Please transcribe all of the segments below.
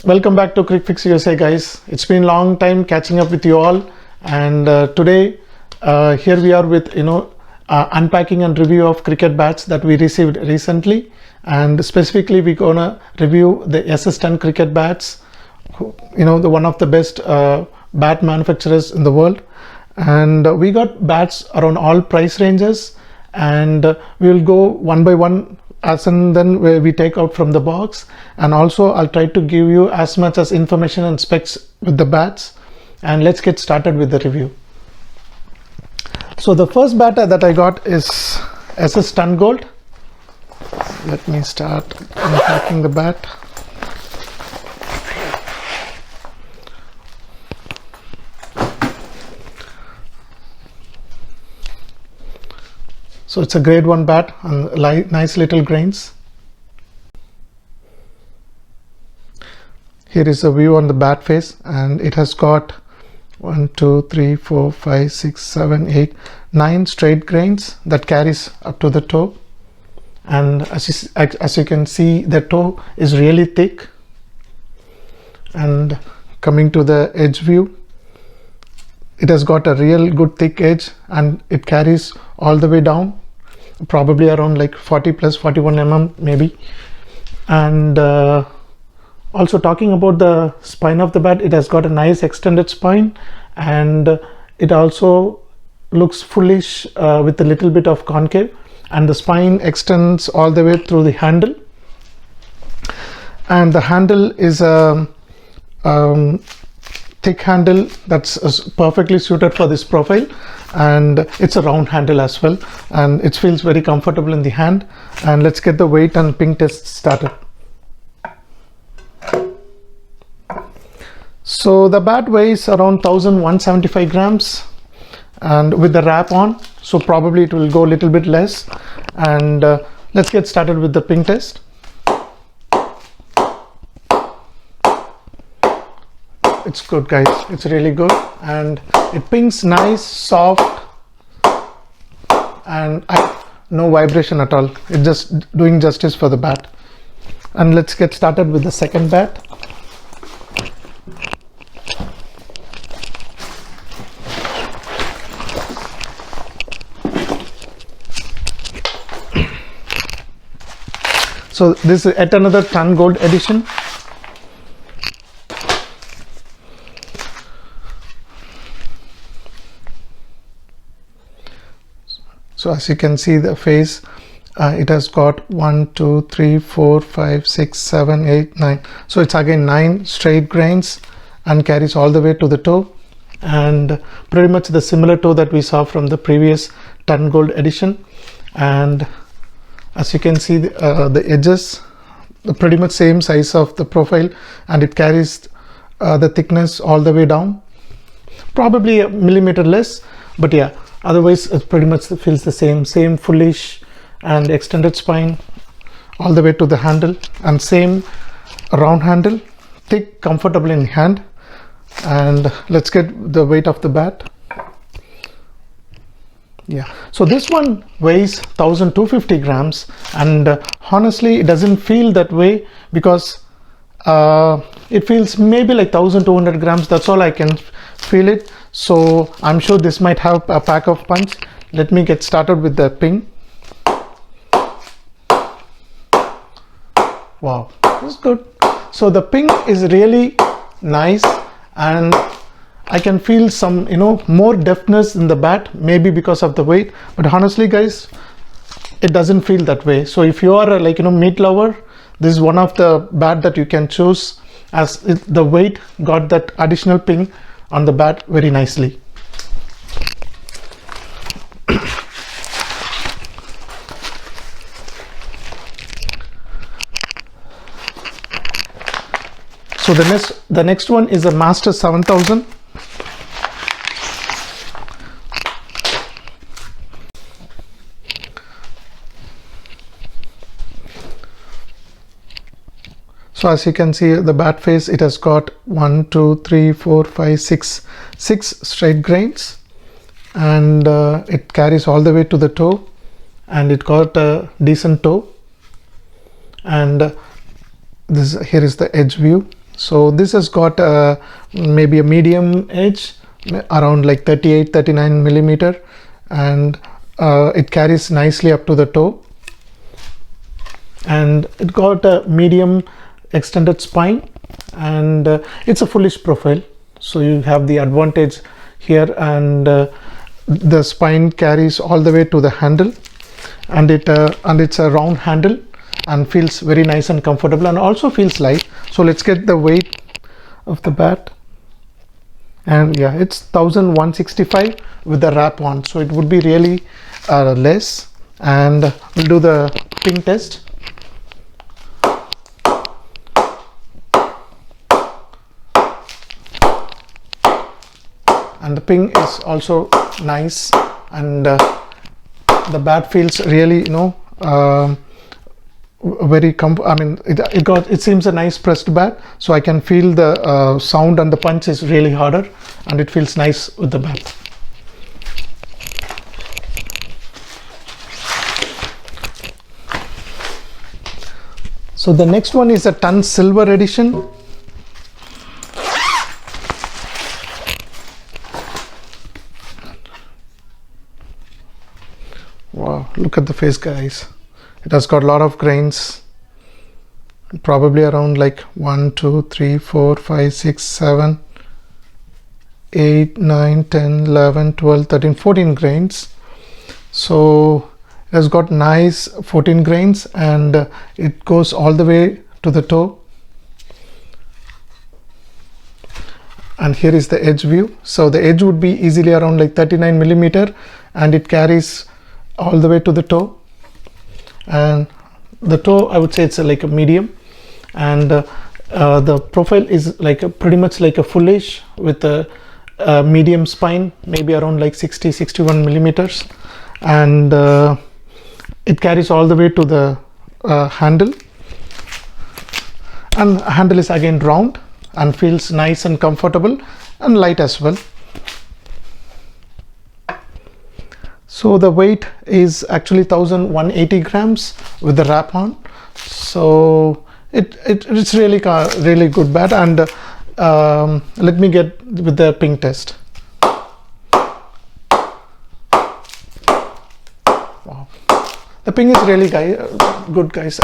Welcome back to CricFix USA, guys. It's been a long time catching up with you all, and today here we are with unpacking and review of cricket bats that we received recently, and specifically we're gonna review the SS TON cricket bats, the one of the best bat manufacturers in the world. And we got bats around all price ranges, and we will go one by one as and then we take out from the box, and also I'll try to give you as much as information and specs with the bats. And let's get started with the review. So the first bat that I got is SS TON Gold. Let me start unpacking the bat. So it's a grade 1 bat and nice little grains. Here is a view on the bat face, and it has got 1, 2, 3, 4, 5, 6, 7, 8, 9 straight grains that carries up to the toe. And as you can see, the toe is really thick. And coming to the edge view, it has got a real good thick edge, and it carries all the way down, probably around like 40 plus 41 mm maybe. And also talking about the spine of the bat, it has got a nice extended spine, and it also looks fullish with a little bit of concave, and the spine extends all the way through the handle. And the handle is a thick handle that's perfectly suited for this profile, and it's a round handle as well, and it feels very comfortable in the hand. And let's get the weight and ping test started. So the bat weighs around 1175 grams, and with the wrap on, so probably it will go a little bit less. And let's get started with the ping test. It's good, guys. It's really good, and it pings nice, soft, and no vibration at all. It's just doing justice for the bat. And let's get started with the second bat. So this is yet another TON Gold edition. So as you can see, the face, it has got 1, 2, 3, 4, 5, 6, 7, 8, 9. So it's again 9 straight grains and carries all the way to the toe, and pretty much the similar toe that we saw from the previous TON Gold edition. And as you can see, the edges, pretty much same size of the profile, and it carries the thickness all the way down, probably a millimeter less, but yeah, otherwise it pretty much feels the same fullish and extended spine all the way to the handle, and same round handle, thick, comfortable in hand. And let's get the weight of the bat. Yeah, so this one weighs 1250 grams, and honestly it doesn't feel that way, because it feels maybe like 1200 grams. That's all I can feel it. So I'm sure this might have a pack of punch. Let me get started with the ping. Wow, that's good. So the ping is really nice, and I can feel some more deftness in the bat, maybe because of the weight, but honestly guys, it doesn't feel that way. So if you are a meat lover, this is one of the bat that you can choose, as the weight got that additional ping on the bat very nicely. So the next one is a Master 7000. So as you can see, the bat face, it has got 1, 2, 3, 4, 5, 6 straight grains, and it carries all the way to the toe, and it got a decent toe. And this here is the edge view. So this has got maybe a medium edge around like 38-39 millimeter, and it carries nicely up to the toe, and it got a medium extended spine, and it's a fullish profile, so you have the advantage here. And the spine carries all the way to the handle, and it's a round handle and feels very nice and comfortable, and also feels light. So let's get the weight of the bat, and yeah, it's 1165 with the wrap on, so it would be really less. And we'll do the ping test. And the ping is also nice, and the bat feels really, very I mean, it seems a nice pressed bat, so I can feel the sound, and the punch is really harder, and it feels nice with the bat. So the next one is a Ton Silver Edition. Wow, look at the face, guys. It has got a lot of grains, probably around like 1, 2, 3, 4, 5, 6, 7, 8, 9, 10, 11, 12, 13, 14 grains. So it has got nice 14 grains, and it goes all the way to the toe. And here is the edge view. So the edge would be easily around like 39 millimeter, and it carries all the way to the toe. And the toe, I would say it's like a medium, and the profile is like pretty much like a fullish with a medium spine, maybe around like 60-61 millimeters, and it carries all the way to the handle, and handle is again round and feels nice and comfortable and light as well. So the weight is actually 1180 grams with the wrap on. So it's really good bat. And let me get with the ping test. Wow, the ping is really good, guys.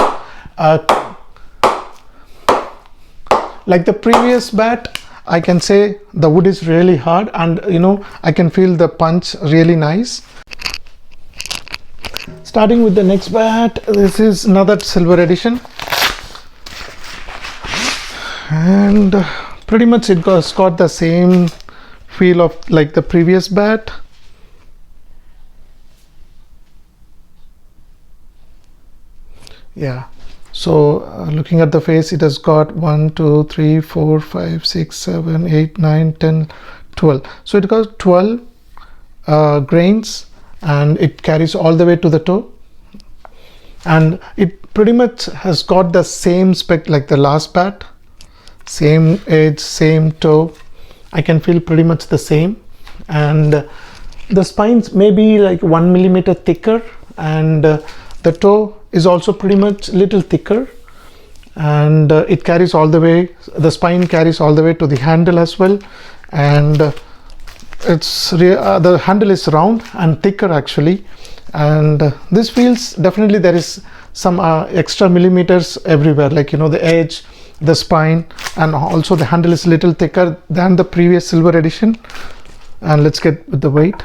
Like the previous bat, I can say the wood is really hard, and I can feel the punch really nice. Starting with the next bat, this is another silver edition, and pretty much it got the same feel of like the previous bat. Yeah, so looking at the face, it has got 1, 2, 3, 4, 5, 6, 7, 8, 9, 10, 12. So it got 12 grains, and it carries all the way to the toe, and it pretty much has got the same spec like the last bat, same edge, same toe. I can feel pretty much the same, and the spines may be like 1 millimeter thicker, and the toe is also pretty much little thicker, and it carries all the way, the spine carries all the way to the handle as well, and the handle is round and thicker actually, and this feels definitely there is some extra millimeters everywhere, like the edge, the spine, and also the handle is a little thicker than the previous silver edition. And let's get with the weight.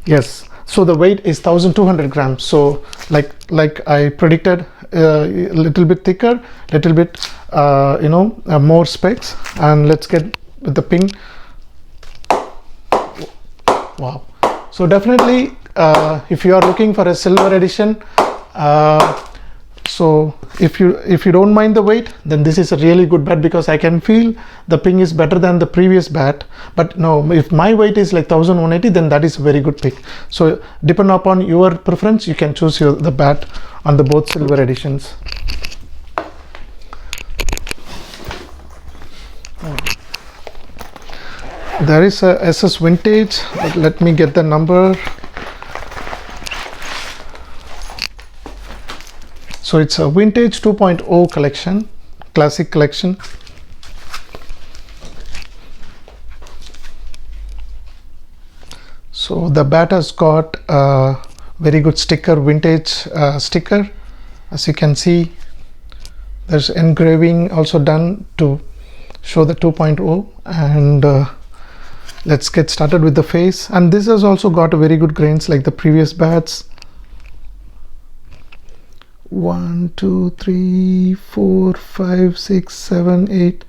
Yes, so the weight is 1200 grams, so like I predicted, a little bit thicker, little bit more specs. And let's get with the ping. Wow, so definitely if you are looking for a silver edition, so if you don't mind the weight, then this is a really good bat, because I can feel the ping is better than the previous bat. But no, if my weight is like 1180, then that is a very good pick. So depend upon your preference, you can choose the bat on the both silver editions. There is a SS vintage, but let me get the number. So it's a vintage 2.0 collection, classic collection. So the bat has got a very good sticker, vintage sticker. As you can see, there's engraving also done to show the 2.0, and let's get started with the face. And this has also got a very good grains like the previous bats. 1 2 3 4 5 6 7 8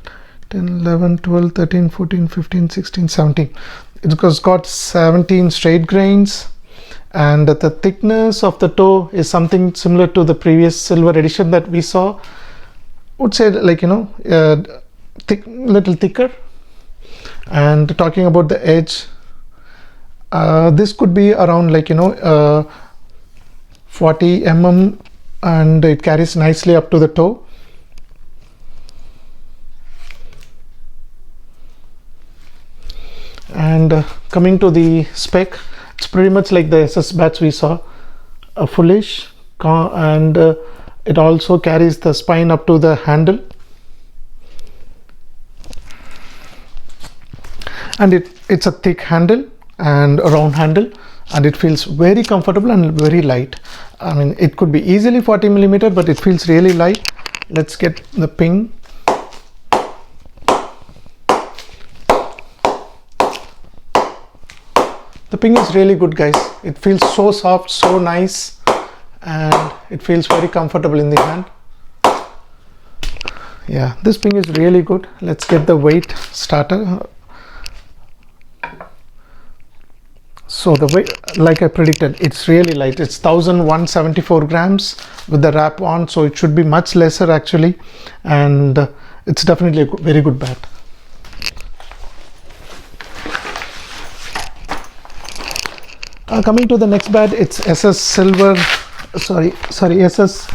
10 11 12 13 14 15 16 17. It's got 17 straight grains, and the thickness of the toe is something similar to the previous silver edition that we saw. Would say like, you know, little thicker. And talking about the edge, this could be around like, you know, 40 mm, and it carries nicely up to the toe. And coming to the spec, it's pretty much like the SS bats we saw, a fullish, and it also carries the spine up to the handle, and it's a thick handle and a round handle, and it feels very comfortable and very light. I mean, it could be easily 40 millimeter, but it feels really light. Let's get the ping. The ping is really good, guys. It feels so soft, so nice, and it feels very comfortable in the hand. Yeah, this ping is really good. Let's get the weight starter. So the weight, like I predicted, it's really light. It's 1174 grams with the wrap on, so it should be much lesser actually, and it's definitely a very good bat. Coming to the next bat, it's SS Silver, SS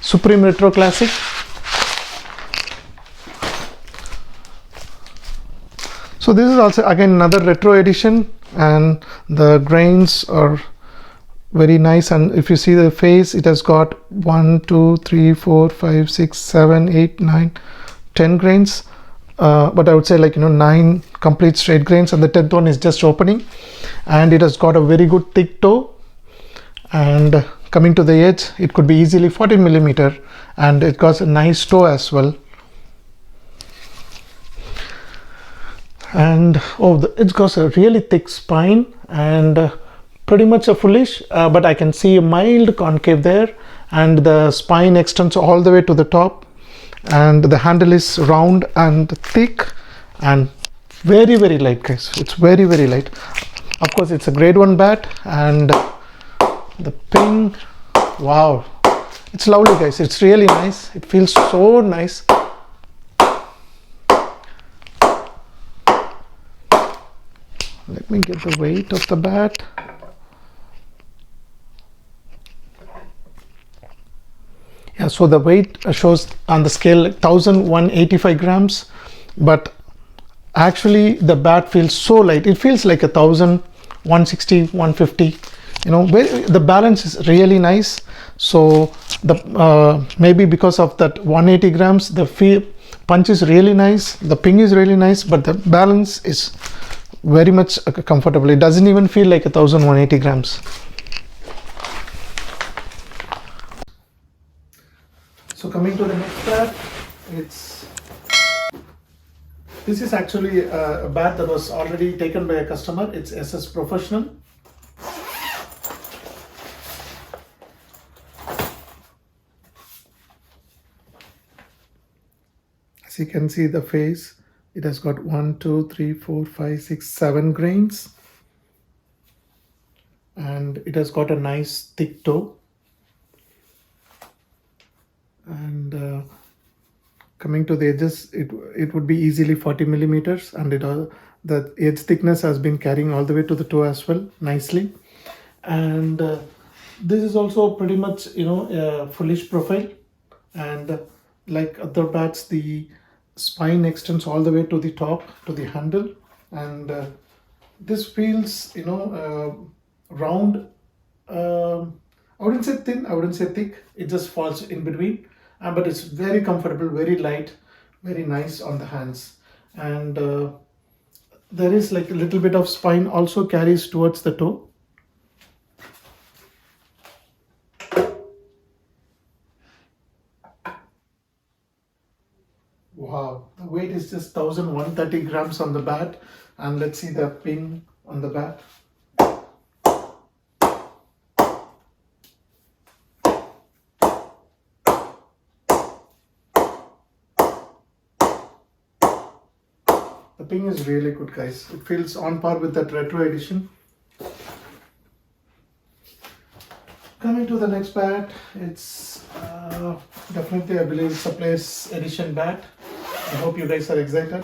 Supreme Retro Classic. So this is also again another retro edition, and the grains are very nice. And if you see the face, it has got 1 2 3 4 5 6 7 8 9 10 grains, but I would say like, you know, 9 complete straight grains, and the 10th one is just opening. And it has got a very good thick toe, and coming to the edge, it could be easily 40 millimeter, and it got a nice toe as well. And it's got a really thick spine, and pretty much a fullish, but I can see a mild concave there, and the spine extends all the way to the top, and the handle is round and thick and very, very light, guys. It's very, very light. Of course, it's a grade 1 bat, and the ping, wow, it's lovely, guys. It's really nice. It feels so nice. Let me get the weight of the bat. Yeah, so the weight shows on the scale 1185 grams, but actually the bat feels so light. It feels like 160, 150. You know, the balance is really nice. So the maybe because of that 180 grams, the punch is really nice, the ping is really nice, but the balance is very much comfortable. It doesn't even feel like 1180 grams. So coming to the next bat, this is actually a bat that was already taken by a customer. It's SS Professional. As you can see the face, it has got 1 2 3 4 5 6 7 grains, and it has got a nice thick toe. And coming to the edges, it would be easily 40 millimeters, and the edge thickness has been carrying all the way to the toe as well, nicely. And this is also pretty much, you know, a fullish profile, and like other bats, the spine extends all the way to the top, to the handle, and this feels, you know, round. I wouldn't say thin, I wouldn't say thick. It just falls in between, but it's very comfortable, very light, very nice on the hands. And there is like a little bit of spine also carries towards the toe. Wow, the weight is just 1130 grams on the bat. And let's see the pin on the bat. The ping is really good, guys. It feels on par with that retro edition. Coming to the next bat, it's definitely, I believe it's a Players Edition bat. I hope you guys are excited.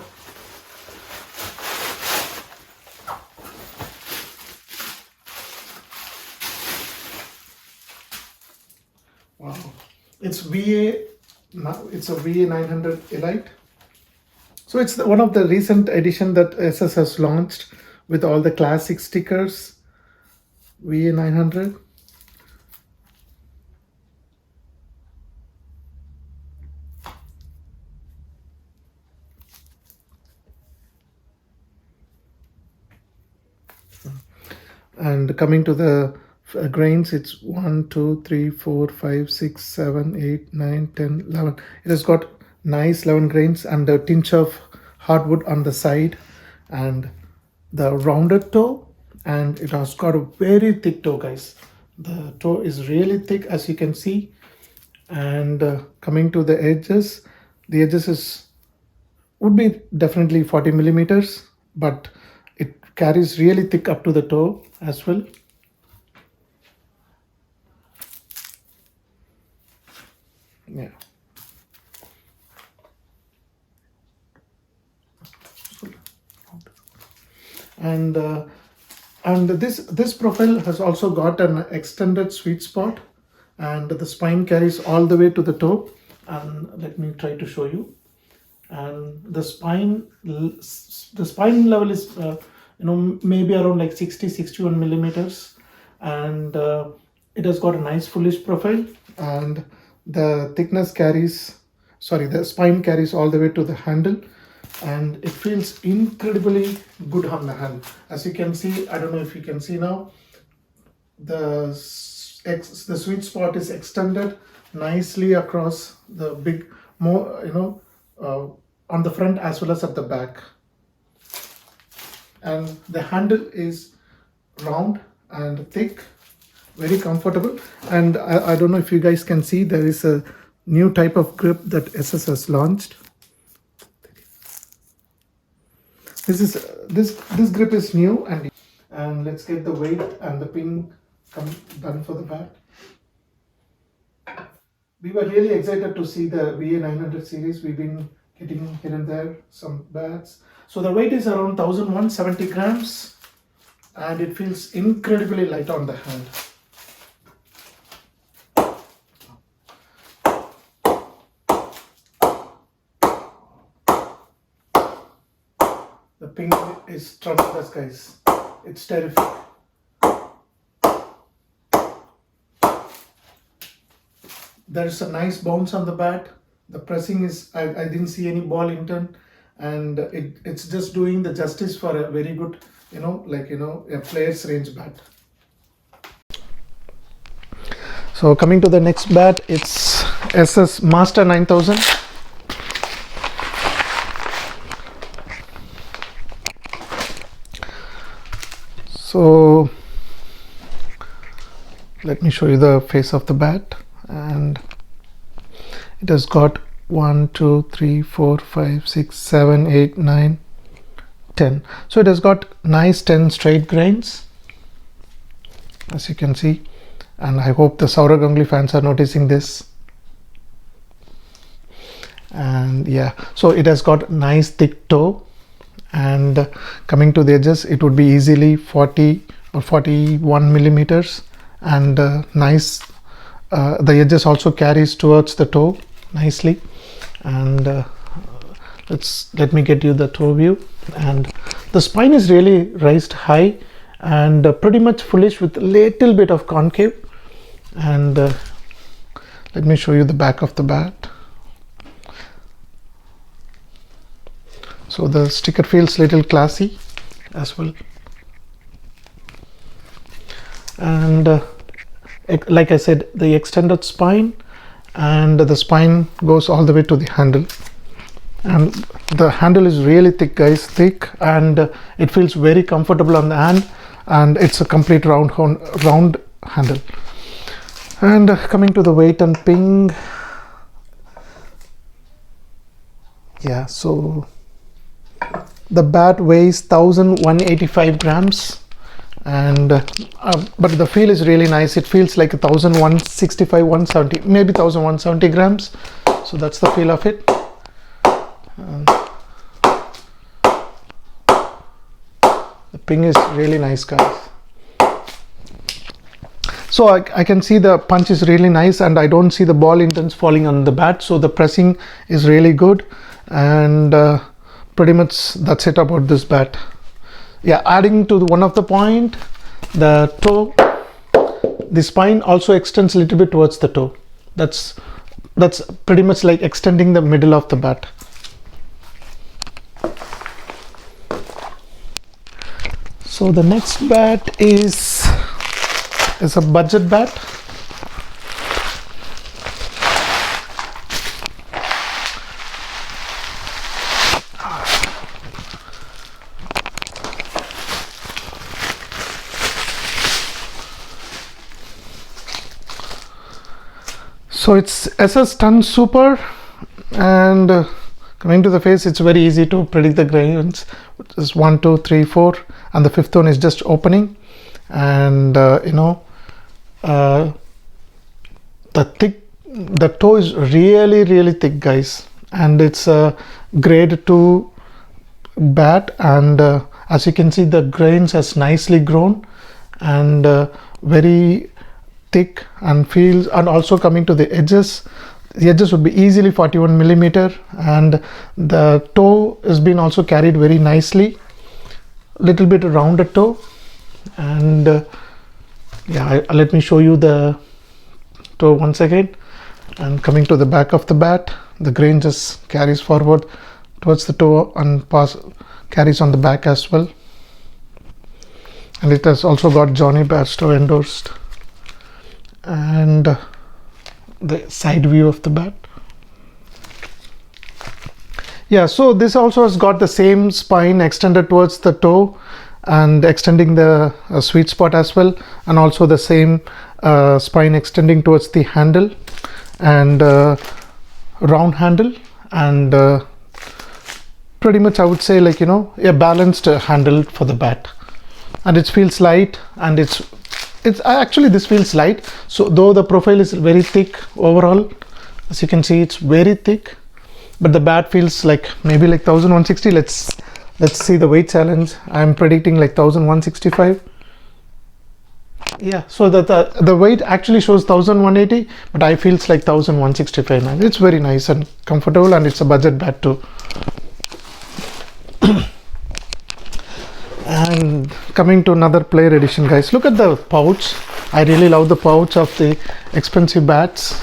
Wow, it's VA. Now it's a VA 900 Elite. So it's one of the recent edition that SS has launched with all the classic stickers. VA 900. And coming to the grains, it's 1 2 3 4 5 6 7 8 9 10 11. It has got nice 11 grains and a tinge of hardwood on the side and the rounded toe, and it has got a very thick toe, guys. The toe is really thick, as you can see. And coming to the edges would be definitely 40 millimeters, but it carries really thick up to the toe as well. Yeah. And this profile has also got an extended sweet spot, and the spine carries all the way to the toe. And let me try to show you. And the spine level is maybe around like 60-61 millimeters, and it has got a nice fullish profile, and the the spine carries all the way to the handle, and it feels incredibly good on the hand. As you can see, I don't know if you can see now, the sweet spot is extended nicely across the big, on the front as well as at the back. And the handle is round and thick, very comfortable. And I don't know if you guys can see, there is a new type of grip that SS has launched. This grip is new, and let's get the weight and the pin done for the bat. We were really excited to see the VA 900 series. We've been getting here and there some bats. So the weight is around 1170 grams, and it feels incredibly light on the hand. The ping is tremendous, guys. It's terrific. There's a nice bounce on the bat. The pressing is, I didn't see any ball intent, and it's just doing the justice for a very good, a player's range bat. So coming to the next bat, it's SS Master 9000. So let me show you the face of the bat, and it has got 1 2 3 4 5 6 7 8 9 10. So it has got nice 10 straight grains, as you can see, and I hope the Saurav Ganguly fans are noticing this. And yeah, so it has got nice thick toe, and coming to the edges, it would be easily 40 or 41 millimeters, and nice the edges also carries towards the toe nicely. And let me get you the toe view, and the spine is really raised high and pretty much fullish with a little bit of concave. And Let me show you the back of the bat. So the sticker feels little classy as well, and like I said, the extended spine, and the spine goes all the way to the handle, and the handle is really thick, guys, thick, and it feels very comfortable on the hand, and it's a complete round handle. And coming to the weight and ping, yeah, so the bat weighs 1185 grams, and but the feel is really nice. It feels like 1165, 170, maybe 1170 grams. So that's the feel of it. The ping is really nice, guys. So I can see the punch is really nice, and I don't see the ball indents falling on the bat, so the pressing is really good, and pretty much that's it about this bat. Yeah, adding to one of the point, the toe, the spine also extends a little bit towards the toe. That's pretty much like extending the middle of the bat. So the next bat is a budget bat. So it's SS TON Super, and coming to the face, it's very easy to predict the grains. It's 1, 2, 3, 4, and the fifth one is just opening, and the toe is really thick, guys, and it's a grade 2 bat, and as you can see, the grains has nicely grown, and very thick, and feels, and also coming to the edges would be easily 41 millimeter, and the toe has been also carried very nicely, little bit rounded toe, and yeah, let me show you the toe once again. And coming to the back of the bat, the grain just carries forward towards the toe and carries on the back as well, and it has also got Johnny Bairstow endorsed. And the side view of the bat, yeah, so this also has got the same spine extended towards the toe and extending the sweet spot as well, and also the same spine extending towards the handle, and round handle, and pretty much I would say, like, a balanced handle for the bat, and it feels light, and it's actually, this feels light. So though the profile is very thick overall, as you can see, it's very thick, but the bat feels like maybe like 1160. Let's see the weight challenge. I'm predicting like 1165. Yeah, so that the weight actually shows 1180, but I feels like 1165 now. It's very nice and comfortable, and it's a budget bat too. And coming to another player edition, guys, look at the pouch. I really love the pouch of the expensive bats.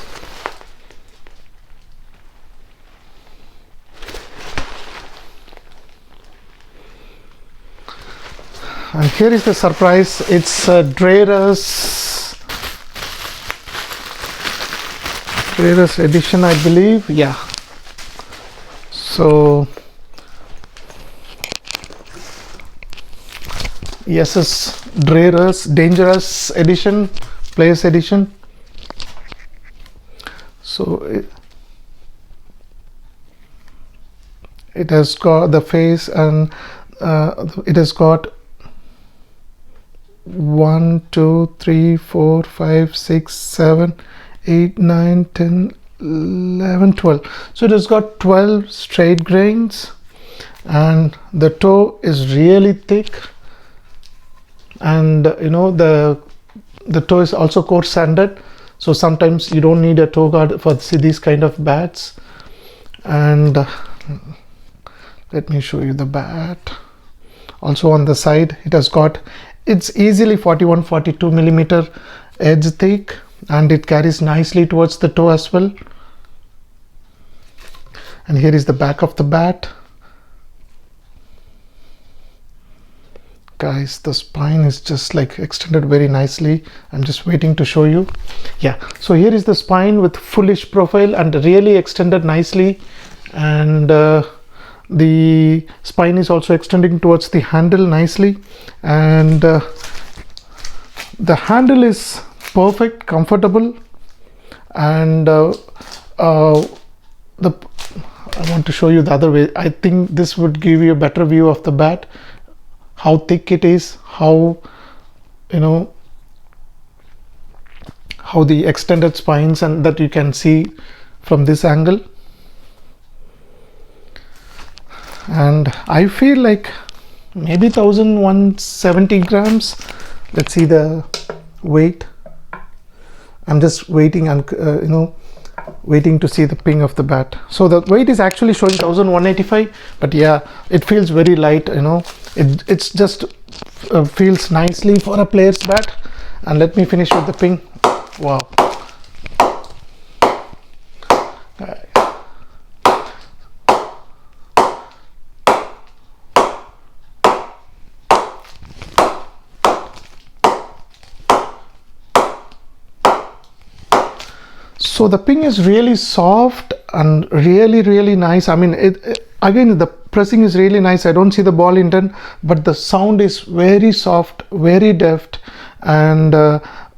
And here is the surprise. It's a Dreher's edition, I believe. Yeah, so SS Dreher's Dangerous Edition, Players Edition. So it has got the face, and it has got 1, 2, 3, 4, 5, 6, 7, 8, 9, 10, 11, 12. So it has got 12 straight grains, and the toe is really thick, and the toe is also coarse sanded, so sometimes you don't need a toe guard for these kind of bats. And let me show you the bat. Also on the side, it has got, it's easily 41-42 millimeter edge thick, and it carries nicely towards the toe as well. And here is the back of the bat. Guys, the spine is just like extended very nicely. I'm just waiting to show you. Yeah, so here is the spine with fullish profile and really extended nicely, and the spine is also extending towards the handle nicely, and the handle is perfect, comfortable, and I want to show you the other way. I think this would give you a better view of the bat, how thick it is, how how the extended spines, and that you can see from this angle. And I feel like maybe 1170 grams. Let's see the weight. I'm just waiting and waiting to see the ping of the bat. So the weight is actually showing 1185, but yeah, it feels very light. It's just feels nicely for a player's bat. And let me finish with the ping. Wow. So the ping is really soft and really nice. I mean, again, the pressing is really nice. I don't see the ball intent, but the sound is very soft, very deft, and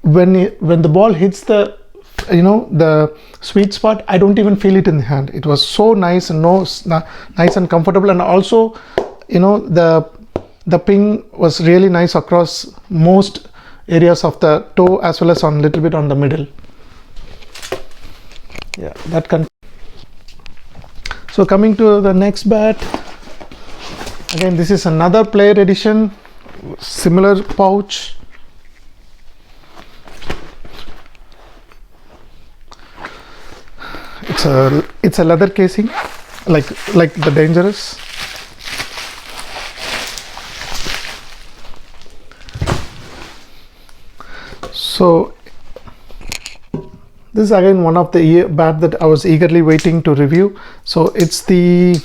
when the ball hits the the sweet spot, I don't even feel it in the hand. It was so nice and nice and comfortable, and also the ping was really nice across most areas of the toe as well as on a little bit on the middle. Yeah, that can. So coming to the next bat, again, this is another player edition, similar pouch. It's a leather casing, like the Dangerous. So this is again one of the bat that I was eagerly waiting to review. So it's the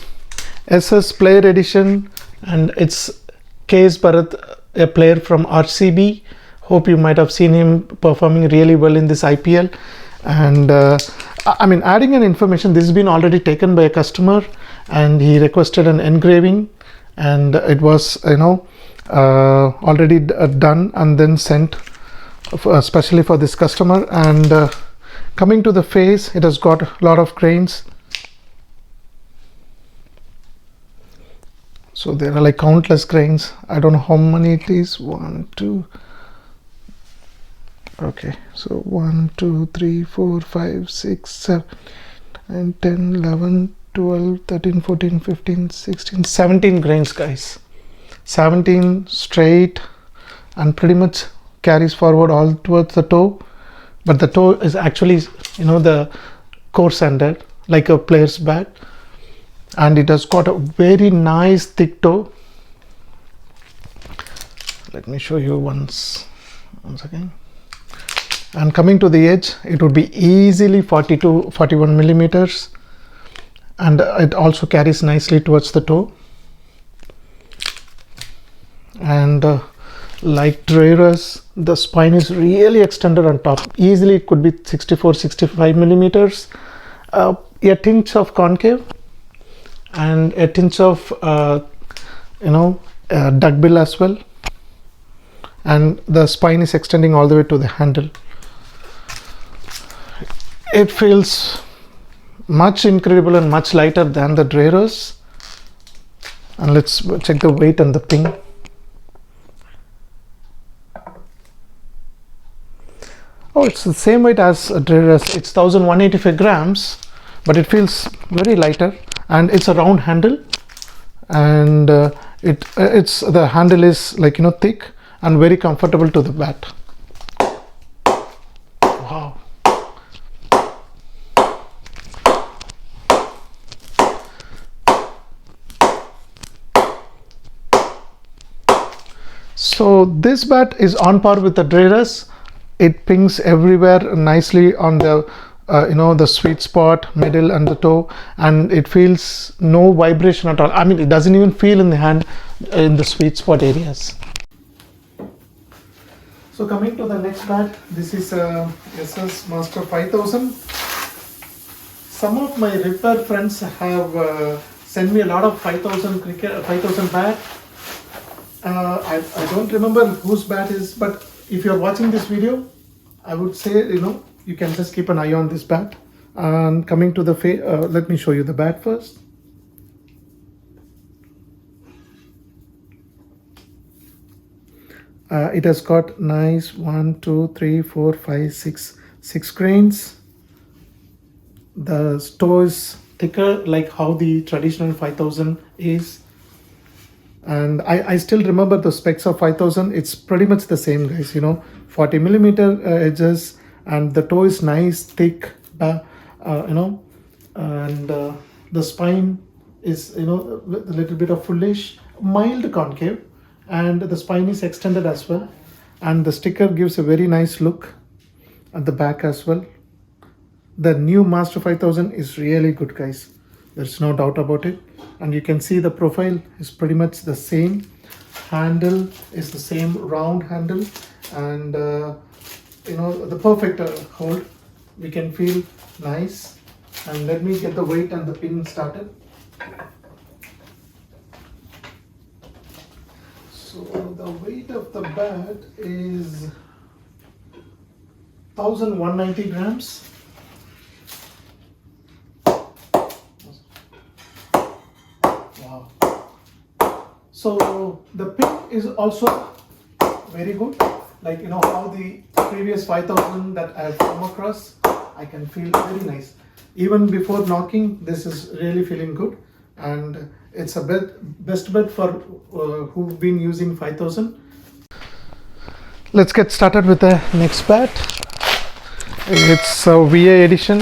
SS Player Edition, and it's KS Bharat, a player from RCB. Hope you might have seen him performing really well in this IPL. And I mean, adding an information, this has been already taken by a customer, and he requested an engraving, and it was already done and then sent especially for this customer. And coming to the face, it has got a lot of grains. So there are like countless grains. I don't know how many it is. 1, 2. Okay, so 1, 2, 3, 4, 5, 6, 7, 9, 10, 11, 12, 13, 14, 15, 16, 17 grains, guys. 17 straight, and pretty much carries forward all towards the toe. But the toe is actually, the coarse-ended, like a player's bat. And it has got a very nice thick toe. Let me show you once again. And coming to the edge, it would be easily 41 millimeters. And it also carries nicely towards the toe. And like Dreier's, the spine is really extended on top. Easily it could be 64-65 millimeters. A tinge of concave and a tinge of duckbill as well. And the spine is extending all the way to the handle. It feels much incredible and much lighter than the Dreier's. And let's check the weight and the ping. Oh, it's the same weight as a Dreier's. It's 1185 grams, but it feels very lighter, and it's a round handle, and the handle is like thick and very comfortable to the bat. Wow. So this bat is on par with the Dreier's. it pings everywhere nicely on the the sweet spot, middle and the toe, and it feels no vibration at all. I mean, it doesn't even feel in the hand in the sweet spot areas. So coming to the next bat, this is SS Master 5000. Some of my repair friends have sent me a lot of 5000 bat. I don't remember whose bat is, but if you're watching this video, I would say, you can just keep an eye on this bat. And coming to the let me show you the bat first. It has got nice 1, 2, 3, 4, 5, 6 grains. The toe is thicker, like how the traditional 5000 is. And I still remember the specs of 5000. It's pretty much the same, guys. 40 millimeter edges, and the toe is nice, thick, and the spine is with a little bit of fullish, mild concave, and the spine is extended as well, and the sticker gives a very nice look at the back as well. The new Master 5000 is really good, guys. There's no doubt about it. And you can see the profile is pretty much the same. Handle is the same round handle, and the perfect hold. We can feel nice. And let me get the weight and the pin started. So the weight of the bat is 1190 grams. Wow. So the pin is also very good, like how the previous 5000 that I have come across, I can feel very nice. Even before knocking, this is really feeling good, and it's a best bet for who've been using 5000. Let's get started with the next bat. It's a VA edition.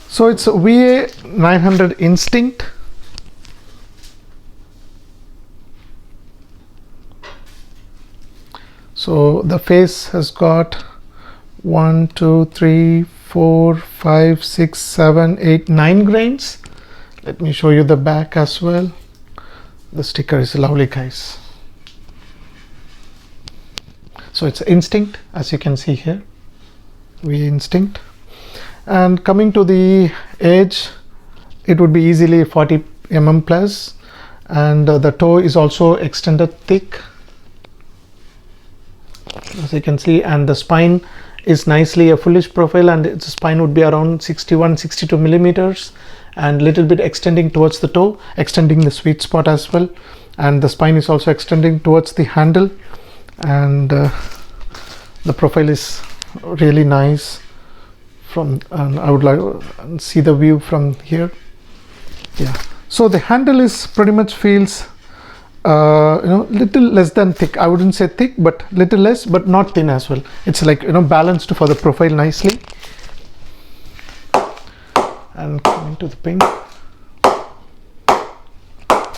So it's a VA 900 Instinct. So the face has got 1, 2, 3, 4, 5, 6, 7, 8, 9 grains. Let me show you the back as well. The sticker is lovely, guys. So it's Instinct, as you can see here, VA Instinct. And coming to the edge, it would be easily 40 mm plus, and the toe is also extended thick, as you can see, and the spine is nicely a fullish profile, and its spine would be around 61-62 millimeters, and little bit extending towards the toe, extending the sweet spot as well, and the spine is also extending towards the handle, and the profile is really nice. And I would like to see the view from here. Yeah, so the handle is pretty much feels little less than thick. I wouldn't say thick, but little less, but not thin as well. It's like balanced for the profile nicely. And coming to the ping,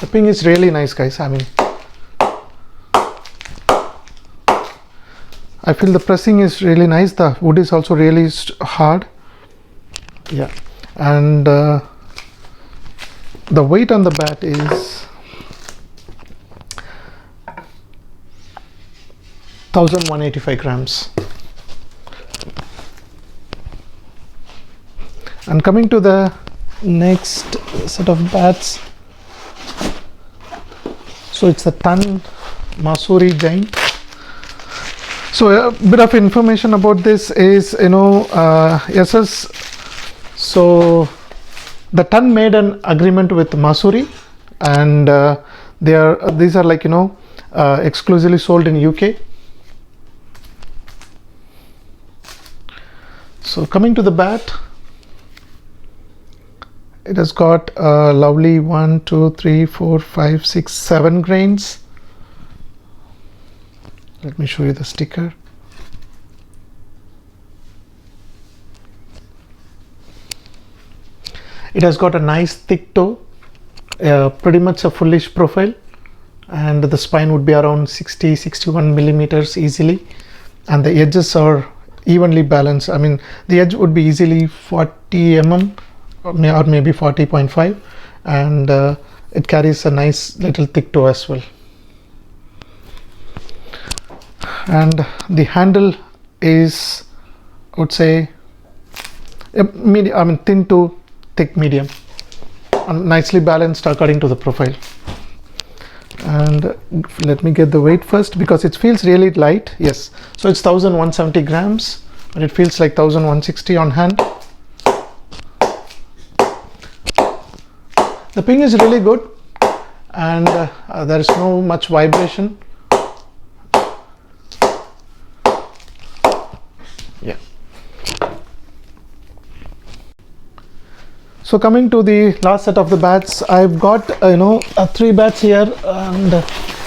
the ping is really nice, guys. I mean, I feel the pressing is really nice. The wood is also really hard. Yeah, and the weight on the bat is 1185 grams. And coming to the next set of bats, so it's the Ton Masuri Giant. So a bit of information about this is, SS. So the Ton made an agreement with Masuri, and these are like exclusively sold in UK. So coming to the bat, it has got a lovely 1, 2, 3, 4, 5, 6, 7 grains. Let me show you the sticker. It has got a nice thick toe, pretty much a fullish profile, and the spine would be around 60-61 millimeters easily, and the edges are evenly balanced. I mean, the edge would be easily 40 mm or maybe 40.5, and it carries a nice little thick toe as well. And the handle is, I would say, medium, I mean thin to thick medium, and nicely balanced according to the profile. And let me get the weight first, because it feels really light. Yes, so it's 1170 grams, but it feels like 1160 on hand. The ping is really good, and there is no much vibration. Yeah. So coming to the last set of the bats, I've got 3 bats here, and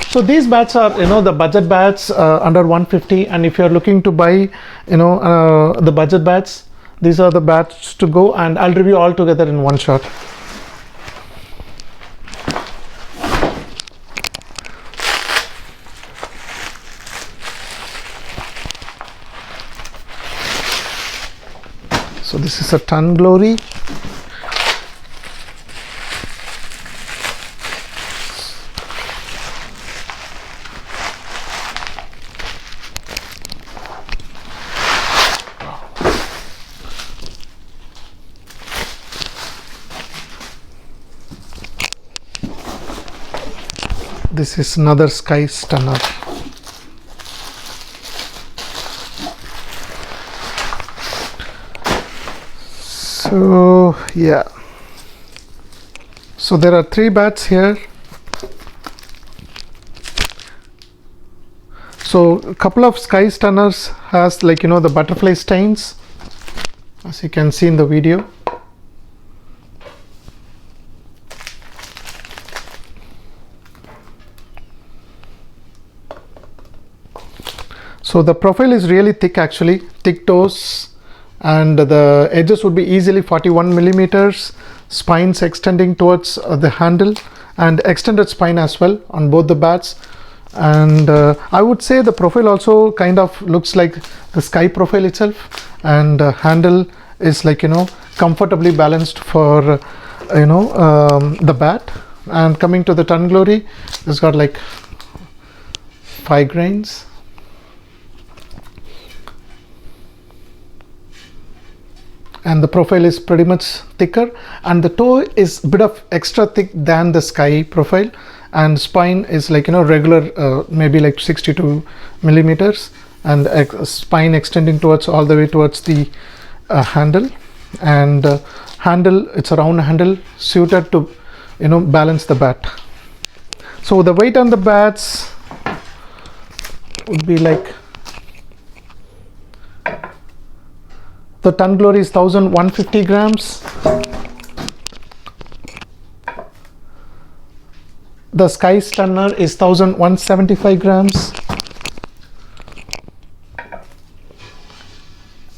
so these bats are the budget bats under 150, and if you're looking to buy the budget bats, these are the bats to go, and I'll review all together in one shot. So this is a Ton Glory. This is another Sky Stunner. So yeah, so there are 3 bats here. So a couple of Sky Stunners has the butterfly stains, as you can see in the video. So the profile is really thick, actually thick toes, and the edges would be easily 41 millimeters, spines extending towards the handle, and extended spine as well on both the bats. And I would say the profile also kind of looks like the Sky profile itself, and handle is comfortably balanced for the bat. And coming to the Ton Glory, it's got 5 grains. And the profile is pretty much thicker, and the toe is a bit of extra thick than the Sky profile, and spine is regular, maybe 62 millimeters, and spine extending towards all the way towards the handle. And handle, it's a round handle suited to balance the bat. So the weight on the bats would be the Ton Glory is 1150 grams. The Sky Stunner is 1175 grams.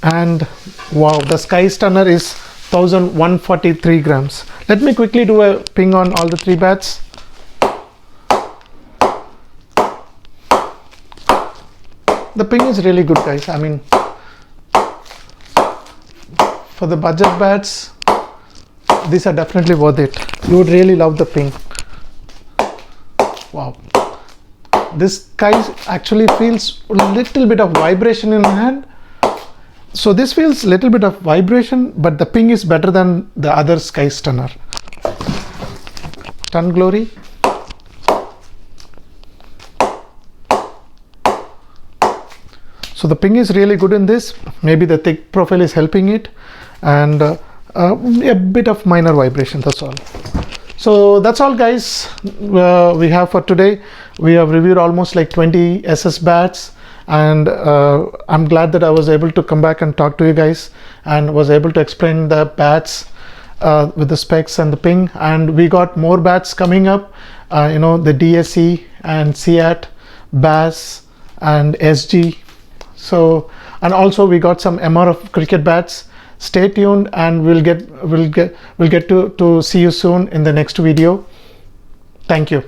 And wow, the Sky Stunner is 1143 grams. Let me quickly do a ping on all the 3 bats. The ping is really good, guys. I mean, for the budget bats, these are definitely worth it. You would really love the ping. Wow, this guy actually feels a little bit of vibration in my hand. So this feels a little bit of vibration, but the ping is better than the other Sky Stunner. Ton Glory. So the ping is really good in this. Maybe the thick profile is helping it, and a bit of minor vibration, that's all. So that's all, guys, we have for today. We have reviewed almost 20 SS bats, and I'm glad that I was able to come back and talk to you guys, and was able to explain the bats with the specs and the ping. And we got more bats coming up, the DSE and SEAT, BAS and SG. So, and also we got some MRF cricket bats. Stay tuned, and we'll get to see you soon in the next video. Thank you.